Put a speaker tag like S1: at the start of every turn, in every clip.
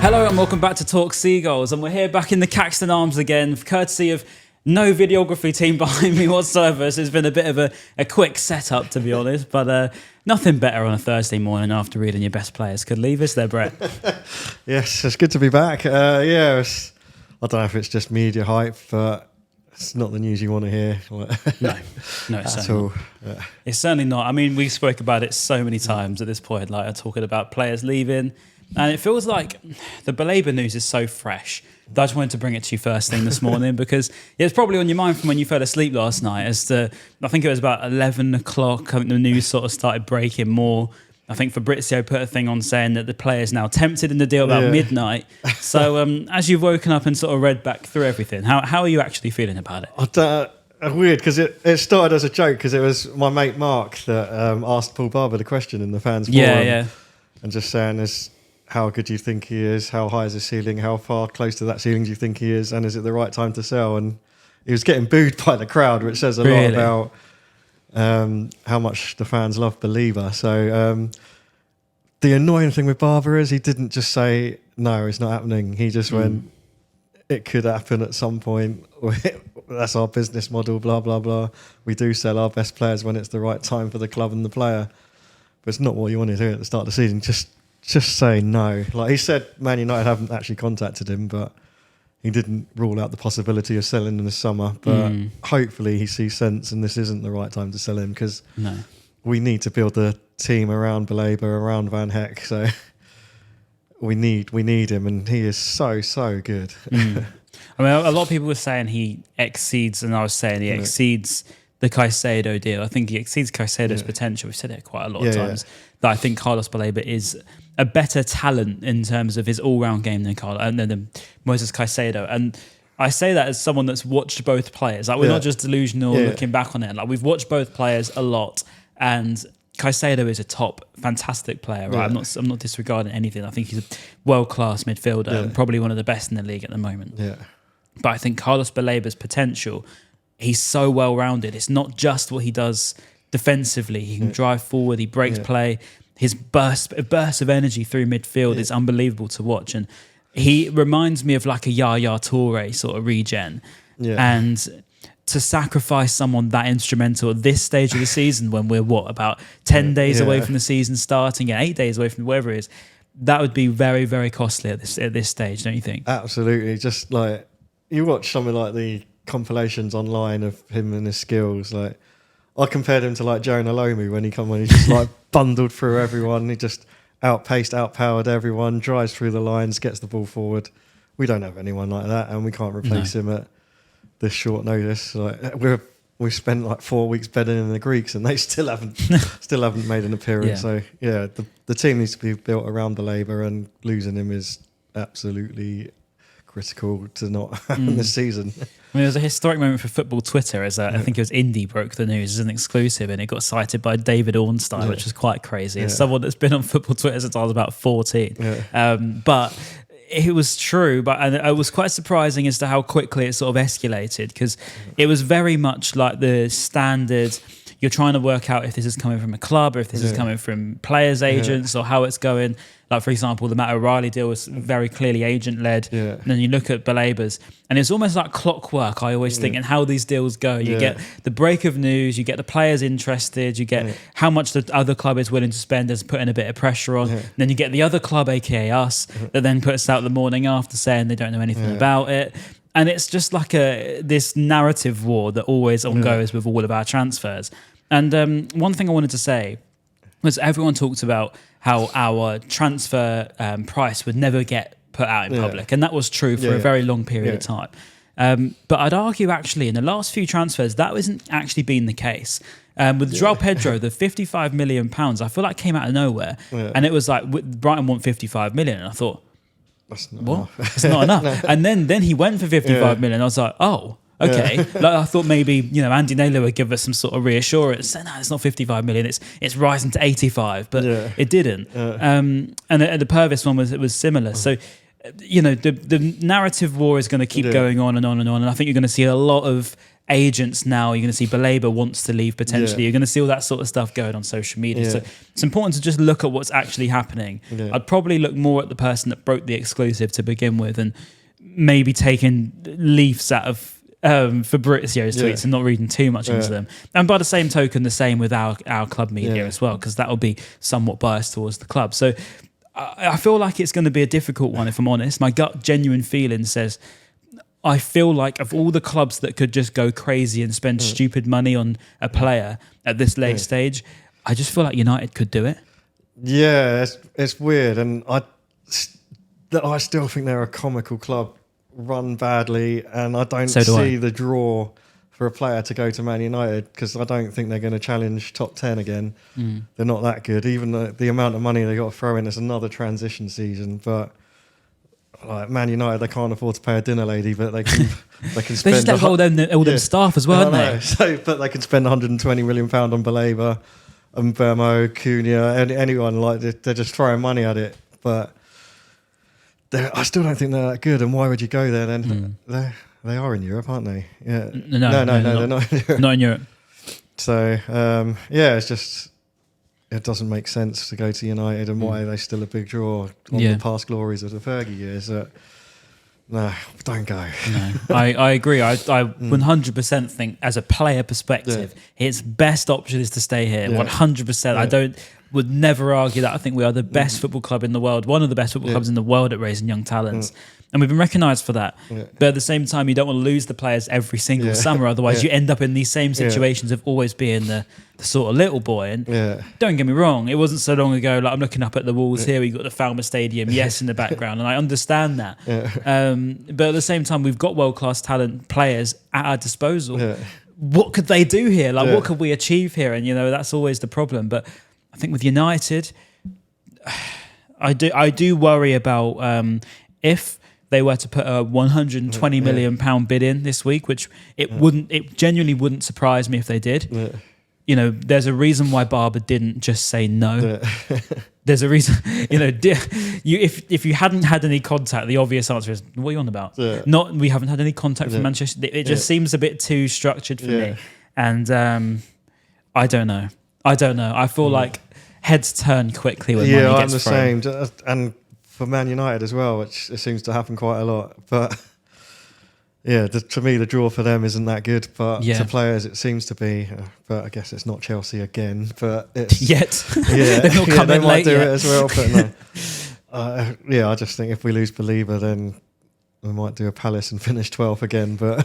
S1: Hello and welcome back to Talk Seagulls, and we're here back in the Caxton Arms again, courtesy of no videography team behind me whatsoever. So it's been a bit of a quick setup, to be honest, but nothing better on a Thursday morning after reading your best players could leave us there, Brett.
S2: Yes, it's good to be back. I don't know if it's just media hype, but it's not the news you want to hear.
S1: No, it's certainly not. Yeah. It's certainly not. I mean, we spoke about it so many times at this point, like talking about players leaving. And it feels like the Baleba news is so fresh that I just wanted to bring it to you first thing this morning because it's probably on your mind from when you fell asleep last night. I think it was about 11 o'clock, I think the news sort of started breaking more. I think Fabrizio put a thing on saying that the player's now tempted in the deal about midnight. So as you've woken up and sort of read back through everything, how are you actually feeling about it?
S2: Weird, because it started as a joke because it was my mate Mark that asked Paul Barber the question in the fans forum.
S1: Yeah.
S2: And just saying how good do you think he is? How high is his ceiling? How far close to that ceiling do you think he is? And is it the right time to sell? And he was getting booed by the crowd, which says a lot about how much the fans love Baleba. So the annoying thing with Barber is he didn't just say, no, it's not happening. He just went, it could happen at some point. That's our business model, blah, blah, blah. We do sell our best players when it's the right time for the club and the player. But it's not what you want to do at the start of the season. Just say no. Like he said, Man United haven't actually contacted him, but he didn't rule out the possibility of selling in the summer. But hopefully he sees sense and this isn't the right time to sell him because we need to build the team around Baleba, around Van Hecke. So we need him, and he is so good.
S1: I mean, a lot of people were saying he exceeds, and I was saying he exceeds the Caicedo deal. I think he exceeds Caicedo's potential. We've said it quite a lot of times. That I think Carlos Baleba is a better talent in terms of his all-round game than Moses Caicedo. And I say that as someone that's watched both players. Like we're not just delusional looking back on it. Like we've watched both players a lot, and Caicedo is a top, fantastic player. Right, I'm not disregarding anything. I think he's a world-class midfielder and probably one of the best in the league at the moment. Yeah, but I think Carlos Baleba's potential, he's so well-rounded. It's not just what he does defensively. He can drive forward. He breaks play. His burst of energy through midfield is unbelievable to watch, and he reminds me of like a Yaya Toure sort of regen. And to sacrifice someone that instrumental at this stage of the season, when we're about 10 days away from the season starting and 8 days away from wherever it is, that would be very, very costly at this stage, don't you think?
S2: Absolutely. Just like you watch something like the compilations online of him and his skills, like I compared him to like Jonah Lomu when he just like bundled through everyone. He just outpowered everyone, drives through the lines, gets the ball forward. We don't have anyone like that, and we can't replace him at this short notice. Like we've spent like 4 weeks bedding in the Greeks, and they still haven't made an appearance. So the team needs to be built around Baleba, and losing him is absolutely critical to not happen this season.
S1: I mean, it was a historic moment for football Twitter as I think it was Indy broke the news as an exclusive, and it got cited by David Ornstein, which was quite crazy. As someone that's been on football Twitter since I was about 14. But it was true, and it was quite surprising as to how quickly it sort of escalated, because it was very much like the standard, you're trying to work out if this is coming from a club or if this is coming from players' agents or how it's going. Like, for example, the Matt O'Reilly deal was very clearly agent-led. And then you look at Baleba's, and it's almost like clockwork, I always think, and how these deals go. You get the break of news, you get the players interested, you get how much the other club is willing to spend as putting a bit of pressure on. And then you get the other club, aka us, that then puts out the morning after saying they don't know anything about it. And it's just like this narrative war that always ongoes with all of our transfers. And one thing I wanted to say was everyone talked about how our transfer price would never get put out in public. And that was true for a very long period of time. But I'd argue actually in the last few transfers, that hasn't actually been the case. With João Pedro, the £55 million, I feel like came out of nowhere. And it was like, Brighton want 55 million. And I thought,
S2: that's not
S1: what?
S2: enough.
S1: It's not enough. And then he went for 55 million. I was like, oh, okay. Like I thought maybe, Andy Naylor would give us some sort of reassurance. Say, no, it's not 55 million. It's rising to 85, but it didn't. And the Purvis one was similar. So the narrative war is going to keep going on and on and on. And I think you're going to see a lot of agents now. You're going to see Baleba wants to leave potentially. You're going to see all that sort of stuff going on social media. So it's important to just look at what's actually happening. I'd probably look more at the person that broke the exclusive to begin with, and maybe taking leafs out of Fabrizio's tweets and not reading too much into them. And by the same token, the same with our club media as well, because that will be somewhat biased towards the club. So I feel like it's going to be a difficult one, if I'm honest. My gut genuine feeling says I feel like of all the clubs that could just go crazy and spend stupid money on a player at this late stage, I just feel like United could do it.
S2: Yeah, it's weird. And I still think they're a comical club run badly, and I don't see the draw for a player to go to Man United, because I don't think they're going to challenge top 10 again. They're not that good. Even the amount of money they got to throw in is another transition season. But like Man United, they can't afford to pay a dinner lady, but they can spend.
S1: They just have all them staff as well, haven't they?
S2: So, but they can spend £120 million on Baleba and Bermo, Cunha, anyone. Like they're just throwing money at it, but I still don't think they're that good. And why would you go there then? They are in Europe, aren't they? Yeah. No, they're not in Europe.
S1: Not in Europe.
S2: So it's just, it doesn't make sense to go to United, and why are they still a big draw on the past glories of the Fergie years? No, don't go.
S1: No, I agree. I 100% think, as a player perspective, his best option is to stay here. 100%. I would never argue that. I think we are the best football club in the world, one of the best football clubs in the world at raising young talents. And we've been recognised for that. But at the same time, you don't want to lose the players every single summer. Otherwise, you end up in these same situations of always being the sort of little boy. And don't get me wrong, it wasn't so long ago. Like, I'm looking up at the walls here. We've got the Falmer Stadium, in the background. And I understand that. But at the same time, we've got world-class talent players at our disposal. What could they do here? Like, what could we achieve here? And, that's always the problem. But I think with United, I do worry about if they were to put a £120 million bid in this week, which it genuinely wouldn't surprise me if they did. There's a reason why Barber didn't just say no. There's a reason, if you hadn't had any contact, the obvious answer is, what are you on about? Not, we haven't had any contact from Manchester. It just seems a bit too structured for me. And I don't know. I feel like heads turn quickly when money gets thrown.
S2: I'm the same. And for Man United as well, which it seems to happen quite a lot. But to me, the draw for them isn't that good. But to players, it seems to be. But I guess it's not Chelsea again. But it's
S1: they've not come
S2: they
S1: in
S2: might
S1: late
S2: do
S1: yet.
S2: it as well. But no. I just think if we lose Baleba, then we might do a Palace and finish 12th again. But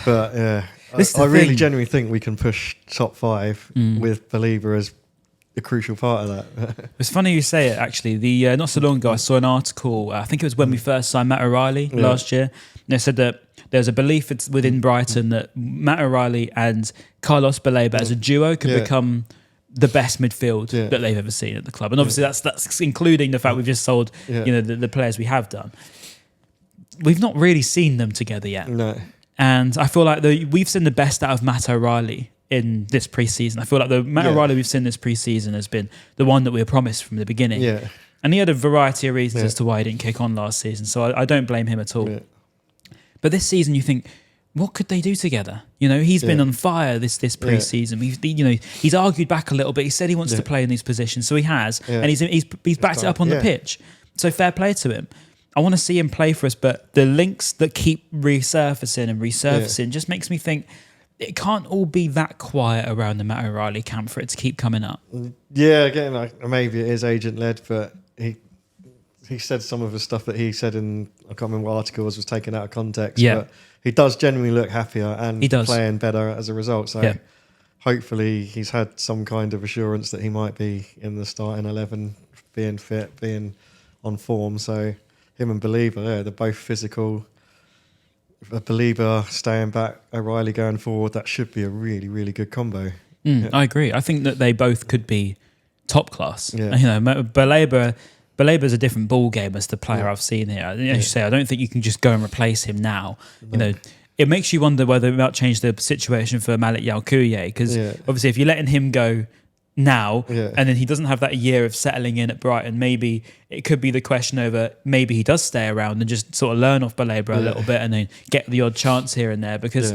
S2: I really genuinely think we can push top 5 with Baleba as a crucial part of that.
S1: It's funny you say it, actually. Not so long ago, I saw an article, I think it was when we first signed Matt O'Reilly last year. And they said that there's a belief within Brighton that Matt O'Reilly and Carlos Baleba as a duo could become the best midfield that they've ever seen at the club. And obviously that's including the fact we've just sold the players we have done. We've not really seen them together yet.
S2: No.
S1: And I feel like we've seen the best out of Matt O'Reilly in this pre-season. I feel like the Matt O'Reilly we've seen this pre-season has been the one that we were promised from the beginning. And he had a variety of reasons as to why he didn't kick on last season. So I don't blame him at all. But this season, you think, what could they do together? He's been on fire this pre-season. He's argued back a little bit. He said he wants to play in these positions, so he has, and he's backed it up on the pitch. So fair play to him. I want to see him play for us, but the links that keep resurfacing just makes me think it can't all be that quiet around the Matt O'Reilly camp for it to keep coming up.
S2: Yeah, again, maybe it is agent-led, but he said some of the stuff that he said in, I can't remember what articles, was taken out of context. But he does genuinely look happier and playing better as a result. So hopefully he's had some kind of assurance that he might be in the starting 11, being fit, being on form. So him and Baleba, they're both physical. Baleba staying back, O'Reilly going forward, that should be a really, really good combo.
S1: I agree. I think that they both could be top class. Baleba's a different ball game as the player I've seen here. As you say, I don't think you can just go and replace him now. It makes you wonder whether it might change the situation for Malik Yalkouye, because obviously if you're letting him go now, and then he doesn't have that year of settling in at Brighton. Maybe it could be the question over maybe he does stay around and just sort of learn off Baleba a little bit and then get the odd chance here and there, because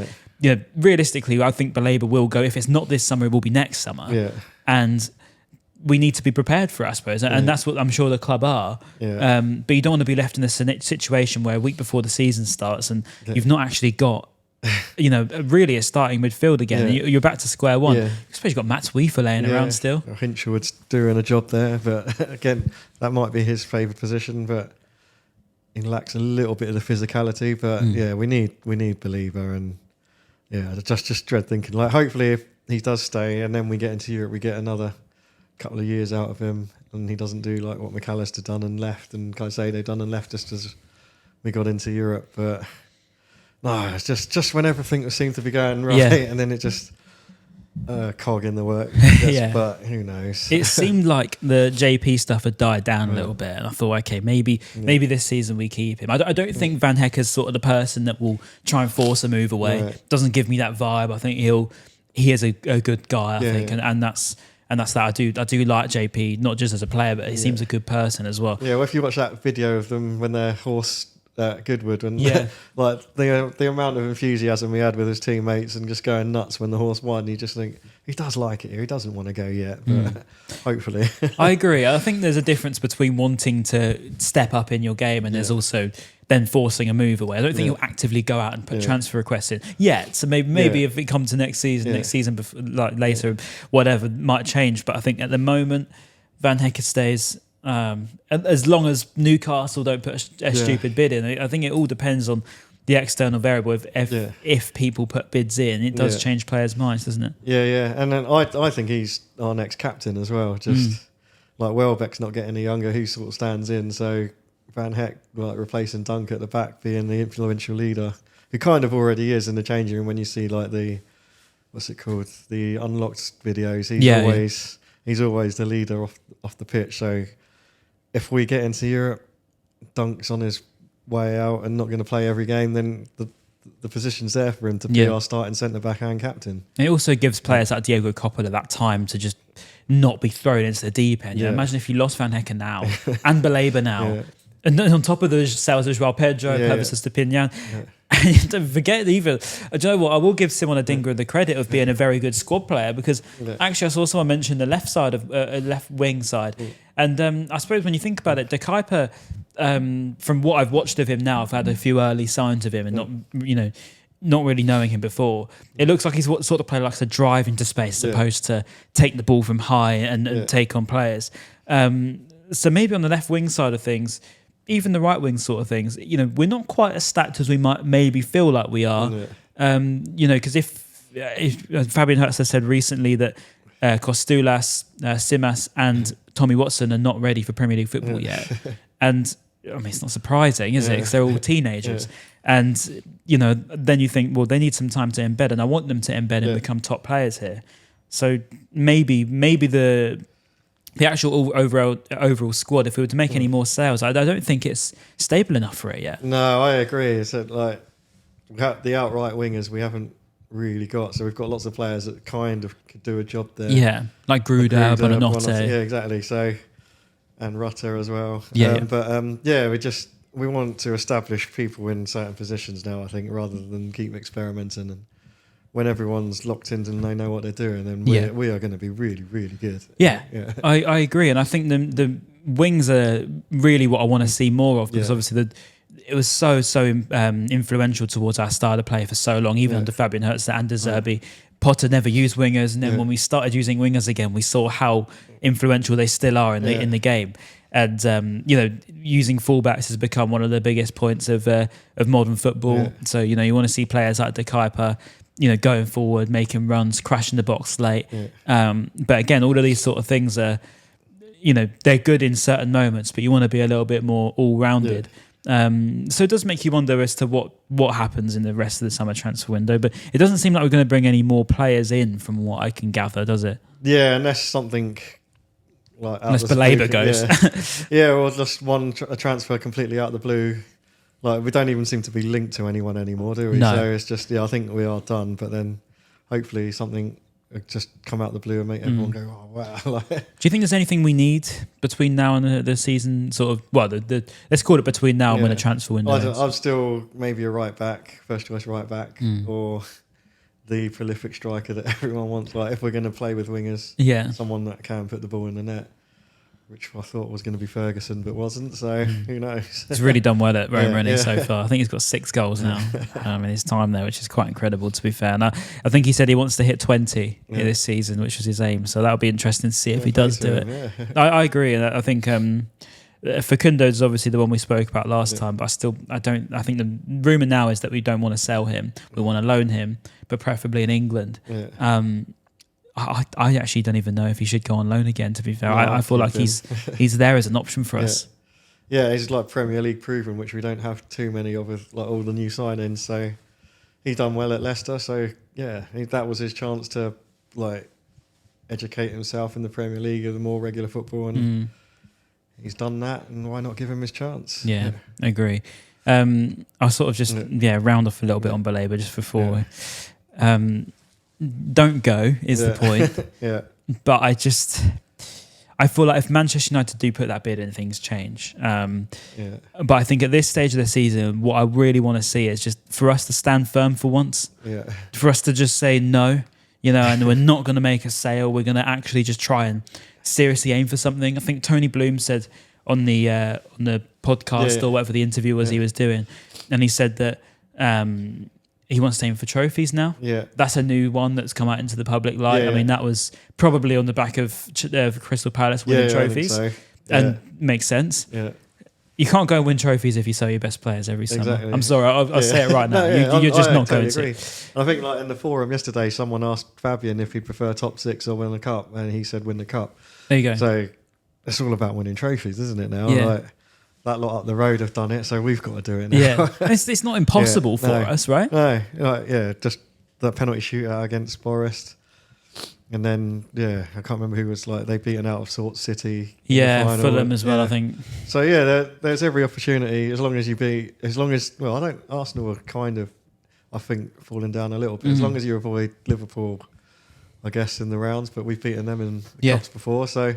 S1: realistically I think Baleba will go. If it's not this summer, it will be next summer, and we need to be prepared for it, I suppose, and that's what I'm sure the club are. But you don't want to be left in a situation where a week before the season starts and you've not actually got really a starting midfield again. You're back to square one. Especially you've got Matt Weaver laying around still.
S2: Hinshelwood's doing a job there, but again, that might be his favoured position, but he lacks a little bit of the physicality. But we need Baleba, and I just dread thinking, like, hopefully if he does stay and then we get into Europe, we get another couple of years out of him and he doesn't do like what McAllister done and left and Caicedo done and left just as we got into Europe. But no, it's just when everything seemed to be going right, and then it just cog in the work. But who knows?
S1: It seemed like the JP stuff had died down a little bit, and I thought, okay, maybe this season we keep him. I don't think Van Hecke is sort of the person that will try and force a move away. Doesn't give me that vibe. I think he is a good guy. I think, and that's that. I do like JP, not just as a player, but he seems a good person as well.
S2: Yeah, well, if you watch that video of them when they're horse at Goodwood, and like the amount of enthusiasm he had with his teammates and just going nuts when the horse won, you just think he does like it here. He doesn't want to go yet, but hopefully.
S1: I agree. I think there's a difference between wanting to step up in your game and there's also then forcing a move away. I don't think you'll actively go out and put transfer requests in yet. So maybe if it comes to next season, like later, whatever might change. But I think at the moment, Van Hecke stays. As long as Newcastle don't put a stupid bid in, I think it all depends on the external variable. If people put bids in, it does change players' minds, doesn't it?
S2: And then I think he's our next captain as well. Just like Welbeck's not getting any younger, who sort of stands in. So Van Hecke, like replacing Dunk at the back, being the influential leader, who kind of already is in the changing room. When you see like the the unlocked videos, he's always the leader off the pitch. So if we get into Europe, Dunk's on his way out and not going to play every game, then the position's there for him to be our starting centre-back and captain.
S1: It also gives players like Diego Coppola that time to just not be thrown into the deep end. Imagine if you lost Van Hecke now and Baleba now, and then on top of those sales as well, Pedro, Purvis, Stepinian. And don't forget either. Do you know what? I will give Simon Adingra the credit of being a very good squad player, because actually I saw someone mention the left side of left wing side, and I suppose when you think about it, De Kuyper, from what I've watched of him now, I've had a few early signs of him, and not really knowing him before. It looks like he's what sort of player likes to drive into space as opposed to take the ball from high and take on players. So maybe on the left wing side of things, even the right wing sort of things, we're not quite as stacked as we might maybe feel like we are. Because if Fabian Hertz has said recently that Kostulas, Simas and Tommy Watson are not ready for Premier League football yet. And I mean, it's not surprising, is it? Because they're all teenagers. And, then you think, well, they need some time to embed, and I want them to embed and become top players here. So maybe the actual overall squad, if we were to make any more sales, I don't think it's stable enough for it yet.
S2: No, I agree. It's like the outright wingers we haven't really got. So we've got lots of players that kind of could do a job there.
S1: Yeah, like Gruda, Bonanotte.
S2: Yeah, exactly. So, and Rutter as well. We want to establish people in certain positions now, I think, rather than keep experimenting. And when everyone's locked in and they know what they're doing, then we are going to be really, really good.
S1: Yeah. I agree. And I think the wings are really what I want to see more of, because obviously it was so influential towards our style of play for so long, even under Fabian Hertz and De Zerbi. Potter never used wingers, and then when we started using wingers again, we saw how influential they still are in the game. And using fullbacks has become one of the biggest points of modern football. So you want to see players like De Kuyper, going forward, making runs, crashing the box late. But again, all of these sort of things are, they're good in certain moments, but you want to be a little bit more all-rounded. So it does make you wonder as to what happens in the rest of the summer transfer window. But it doesn't seem like we're going to bring any more players in, from what I can gather, does it?
S2: Yeah, unless something like
S1: unless Baleba goes.
S2: Or just a transfer completely out of the blue. Like, we don't even seem to be linked to anyone anymore, do we?
S1: No.
S2: So it's just, I think we are done. But then hopefully something just come out the blue and make everyone go, oh wow.
S1: Do you think there's anything we need between now and the season? Sort of, well, let's call it between now and when the transfer window ends.
S2: I'm still maybe a right back, first choice right back, or the prolific striker that everyone wants. Like if we're going to play with wingers, someone that can put the ball in the net, which I thought was going to be Ferguson, but wasn't. So who knows?
S1: He's really done well at Roma so far. I think he's got 6 goals now in his time there, which is quite incredible, to be fair. Now, I think he said he wants to hit 20 this season, which was his aim. So that'll be interesting to see if he does do it. Yeah. I agree. And I think Facundo is obviously the one we spoke about last time, but I think the rumour now is that we don't want to sell him. We want to loan him, but preferably in England. Yeah. I actually don't even know if he should go on loan again, to be fair. I feel like he's there as an option for us.
S2: Yeah, he's like Premier League proven, which we don't have too many of with like all the new signings. So he's done well at Leicester. So yeah, that was his chance to like educate himself in the Premier League of the more regular football, and he's done that. And why not give him his chance?
S1: Yeah, I agree. I'll sort of just round off a little bit on Baleba just before. Don't go is the point. But I feel like if Manchester United do put that bid in, things change. But I think at this stage of the season, what I really want to see is just for us to stand firm for once. For us to just say no, and we're not going to make a sale. We're going to actually just try and seriously aim for something. I think Tony Bloom said on the podcast or whatever the interview was he was doing, and he said that he wants to aim for trophies now. Yeah, that's a new one that's come out into the public light. I mean, that was probably on the back of Crystal Palace winning trophies, I think so. And makes sense. Yeah, you can't go and win trophies if you sell your best players every summer. I'm sorry, I'll say it right now. You're just not going to.
S2: I think like in the forum yesterday, someone asked Fabian if he'd prefer top 6 or win the cup, and he said win the cup.
S1: There you go.
S2: So it's all about winning trophies, isn't it now? Like, that lot up the road have done it, so we've got to do it now.
S1: Yeah, it's not impossible for us, right?
S2: No, just that penalty shootout against Forest, and then I can't remember who was like they beaten out of Salt City.
S1: Yeah, Fulham as well, I think.
S2: So there's every opportunity as long as Arsenal are kind of, I think, falling down a little bit. As long as you avoid Liverpool, I guess, in the rounds, but we've beaten them in the cups before, so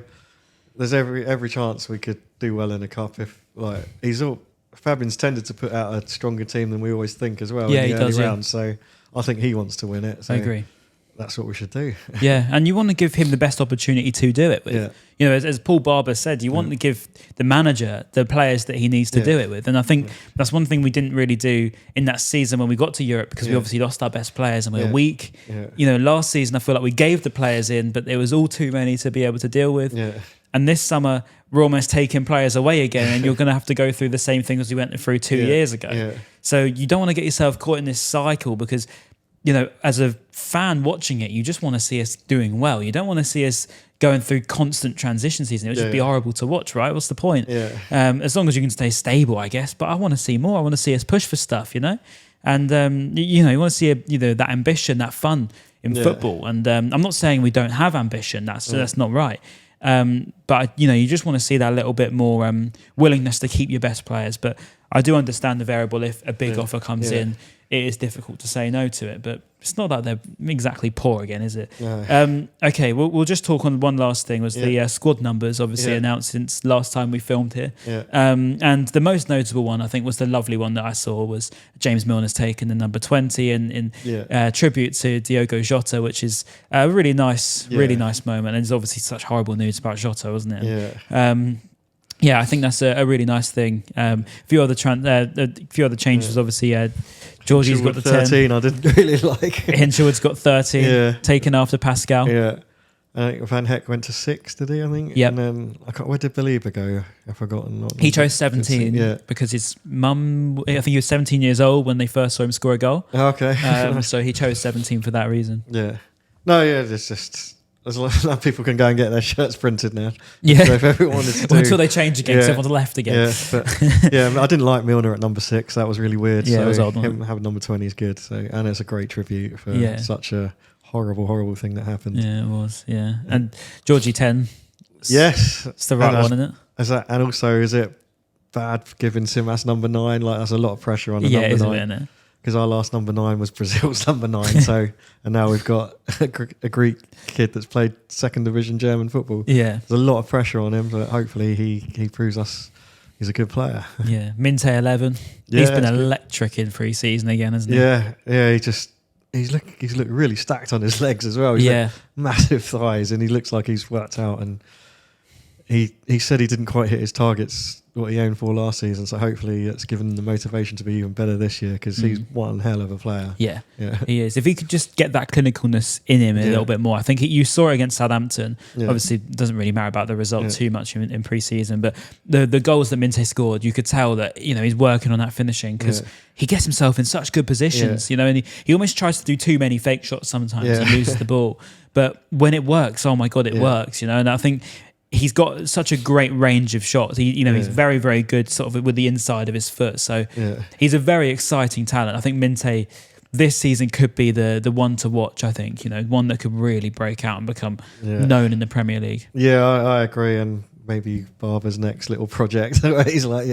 S2: there's every chance we could do well in a cup if like Fabian's tended to put out a stronger team than we always think as well in the early rounds. So I think he wants to win it. So
S1: I agree.
S2: That's what we should do.
S1: And you want to give him the best opportunity to do it with. As Paul Barber said, you want to give the manager the players that he needs to do it with. And I think that's one thing we didn't really do in that season when we got to Europe, because we obviously lost our best players and we were weak. Last season I feel like we gave the players in, but there was all too many to be able to deal with. And this summer, we're almost taking players away again, and you're going to have to go through the same thing as we went through 2 years ago. So you don't want to get yourself caught in this cycle, because, as a fan watching it, you just want to see us doing well. You don't want to see us going through constant transition season. It would just be horrible to watch, right? What's the point? As long as you can stay stable, I guess. But I want to see more. I want to see us push for stuff, And, you want to see, that ambition, that fun in football. And I'm not saying we don't have ambition. That's not right. But you just want to see that little bit more willingness to keep your best players. But I do understand the variable. If a big offer comes in, it is difficult to say no to it. But it's not that they're exactly poor again, is it? No. Okay, we'll just talk on one last thing. Was the squad numbers obviously announced since last time we filmed here? And the most notable one, I think, was the lovely one that I saw was James Milner's taken the number 20 in tribute to Diogo Jota, which is a really nice moment. And it's obviously such horrible news about Jota, wasn't it? I think that's a really nice thing. A few other changes, obviously. Georgie's got the
S2: 13. 10. I didn't really like.
S1: Hinshelwood's got 13, taken after Pascal.
S2: I think Van Hecke went to 6, did he? I think.
S1: Yep.
S2: And then where did Baleba go? I've forgotten.
S1: He chose 17 because his mum, I think he was 17 years old when they first saw him score a goal.
S2: Okay.
S1: So he chose 17 for that reason.
S2: It's just. There's a lot of people can go and get their shirts printed now.
S1: Yeah.
S2: So if everyone wanted to do...
S1: until they change again, because everyone's left again.
S2: I didn't like Milner at number 6. That was really weird.
S1: Yeah, so it was odd,
S2: him having number 20 is good. So, and it's a great tribute for such a horrible, horrible thing that happened.
S1: Yeah, it was. Yeah. And Georgie 10.
S2: Yes.
S1: It's the right one, isn't it?
S2: And also, is it bad giving Simas number 9? Like, that's a lot of pressure on a number 9.
S1: Isn't it?
S2: because our last number 9 was Brazil's number 9. So, and now we've got a Greek kid that's played second division German football.
S1: Yeah,
S2: there's a lot of pressure on him, but hopefully he proves us he's a good player.
S1: Yeah, Minte 11. He's been electric in pre-season again, hasn't he?
S2: Yeah. He's looked really stacked on his legs as well. He's massive thighs, and he looks like he's worked out. And he said he didn't quite hit his targets what he aimed for last season, so hopefully it's given him the motivation to be even better this year, because he's one hell of a player.
S1: Yeah, he is. If he could just get that clinicalness in him a little bit more, I think you saw it against Southampton. Obviously, it doesn't really matter about the result too much in pre-season, but the goals that Minte scored, you could tell that he's working on that finishing, because he gets himself in such good positions, and he almost tries to do too many fake shots sometimes and loses the ball. But when it works, oh my God, it works, and I think he's got such a great range of shots. He's very, very good sort of with the inside of his foot. So he's a very exciting talent. I think Minte this season could be the one to watch, I think, one that could really break out and become known in the Premier League.
S2: Yeah, I agree. And maybe Barber's next little project where he's like,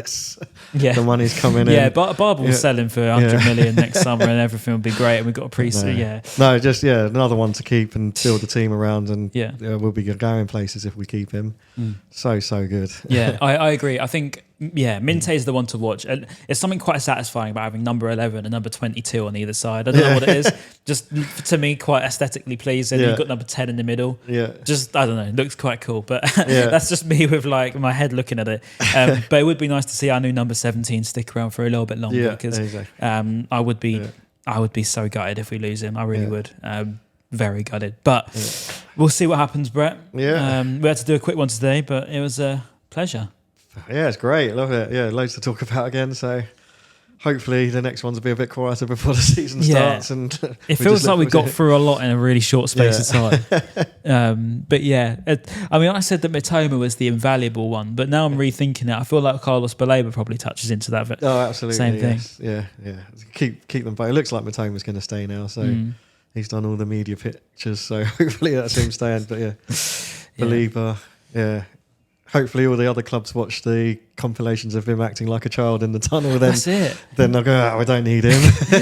S2: the money's coming in.
S1: Yeah, Barber will sell him for 100 million next summer and everything will be great. And we've got a pre-season.
S2: Another one to keep and build the team around. And we'll be going places if we keep him. So good.
S1: Yeah, I agree. I think, Minte is the one to watch. And it's something quite satisfying about having number 11 and number 22 on either side. I don't know what it is. Just to me, quite aesthetically pleasing. You've got number 10 in the middle. Yeah. Just, I don't know, it looks quite cool. But that's just me with like my head looking at it. But it would be nice to see our new number 17 stick around for a little bit longer, because I would be so gutted if we lose him. I really would. Very gutted. But we'll see what happens, Brett. Yeah. We had to do a quick one today, but it was a pleasure.
S2: Yeah, it's great. Love it. Yeah, loads to talk about again. So hopefully the next ones will be a bit quieter before the season starts. And
S1: it feels like we got through a lot in a really short space of time. But I said that Mitoma was the invaluable one, but now I'm rethinking it. I feel like Carlos Baleba probably touches into that.
S2: Absolutely.
S1: Same thing.
S2: Yeah. Keep them both. It looks like Mitoma's going to stay now. So he's done all the media pictures. So hopefully that's him staying. But Baleba, hopefully all the other clubs watch the compilations of him acting like a child in the tunnel. Then
S1: that's it.
S2: Then they'll go, we don't need him.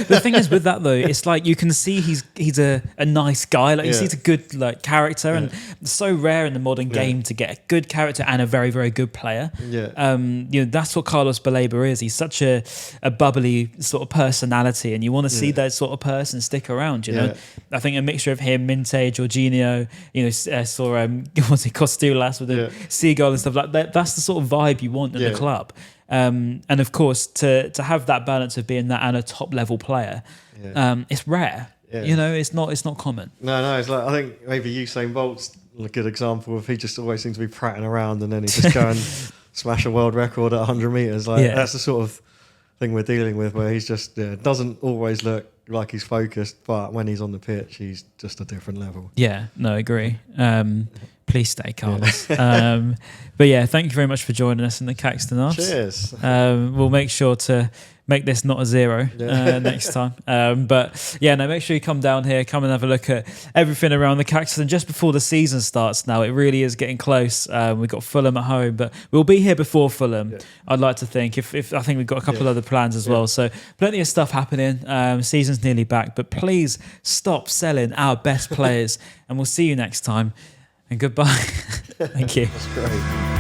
S1: The thing is with that though, it's like you can see he's a nice guy. Like you see he's a good character, and it's so rare in the modern game to get a good character and a very, very good player. Yeah. That's what Carlos Baleba is. He's such a bubbly sort of personality, and you want to see that sort of person stick around. I think a mixture of him, Minte, Jorginho. Saw Costulas with the seagull and stuff like that. That's the sort of vibe you want in the club. And of course, to have that balance of being that and a top level player, it's rare. It's not common.
S2: No, it's like, I think maybe Usain Bolt's a good example of, he just always seems to be prattling around and then he just go and smash a world record at 100 meters. That's the sort of thing we're dealing with, where he's just doesn't always look like he's focused, but when he's on the pitch, he's just a different level. Yeah, no, I agree. Please stay, Carlos. But thank you very much for joining us in the Caxton Arms. Cheers. We'll make sure to make this not a 0 next time. Make sure you come down here, come and have a look at everything around the Caxton just before the season starts now. It really is getting close. We've got Fulham at home, but we'll be here before Fulham, I'd like to think. If I think we've got a couple other plans as well. So plenty of stuff happening. Season's nearly back, but please stop selling our best players, and we'll see you next time. And goodbye. Thank you. That's great.